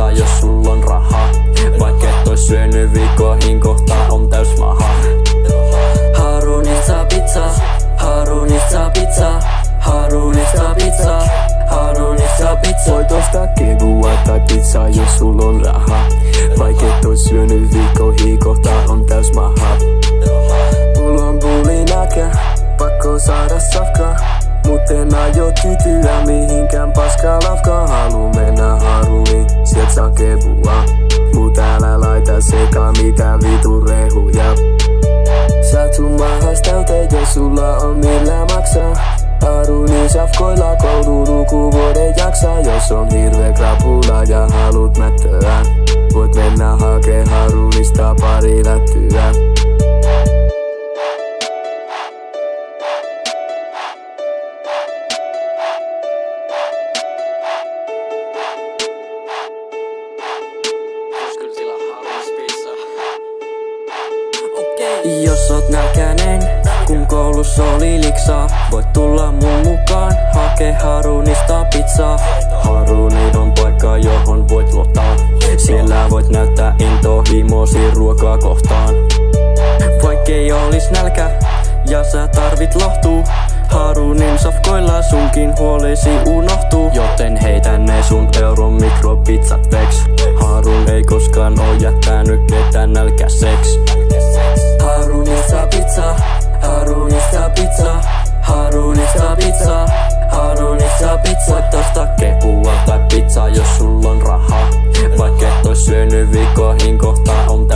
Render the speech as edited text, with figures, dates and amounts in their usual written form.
pizza, jos sulla on rahaa. Vaikka et ois syönyt viikkoihin, kohta on täys maha. Harunitsa pizza, Harunitsa pizza, Harunitsa pizza, Harunitsa pizza. Voit ostaa kebua tai pizza, jos sulla on rahaa. Vaikka et ois syönyt viikkoihin, kohta on täys maha. Mulla on bulinäkä, pakko saada safkaa. Mut en aio tytyä mihinkään paskaa lafkaan. Halu mennä Haruliin, sielt saa kebua. Mut älä laita sekaan mitä vitu rehuja. Saat sun mahas täyteen, jos sulla on millä maksaa. Harunin safkoilla koululukuvuoden jaksaa. Jos on hirveä krapula ja haluut mättöä, voit mennä hakee Harunista pari lättyä. Jos oot nälkäinen, kun koulussa oli liksaa, voit tulla mun mukaan, hakee Harunista pizzaa. Haruni on paikka, johon voit luottaa. Siellä voit näyttää intohimosi ruokaa kohtaan. Vaikkei olis nälkä ja sä tarvit lohtuu, Harunin safkoilla sunkin huolesi unohtuu. Joten heitä ne sun euron mikropizzat veks. Harun ei koskaan oo jättänyt ketään nälkäseks. Harunitsa pizza, Harunitsa pizza, Harunitsa pizza, Harunitsa pizza. Voit ostaa kebua tai pizza, jos sulla on rahaa. Vaikka et ois syönyt viikkoihin, kohta on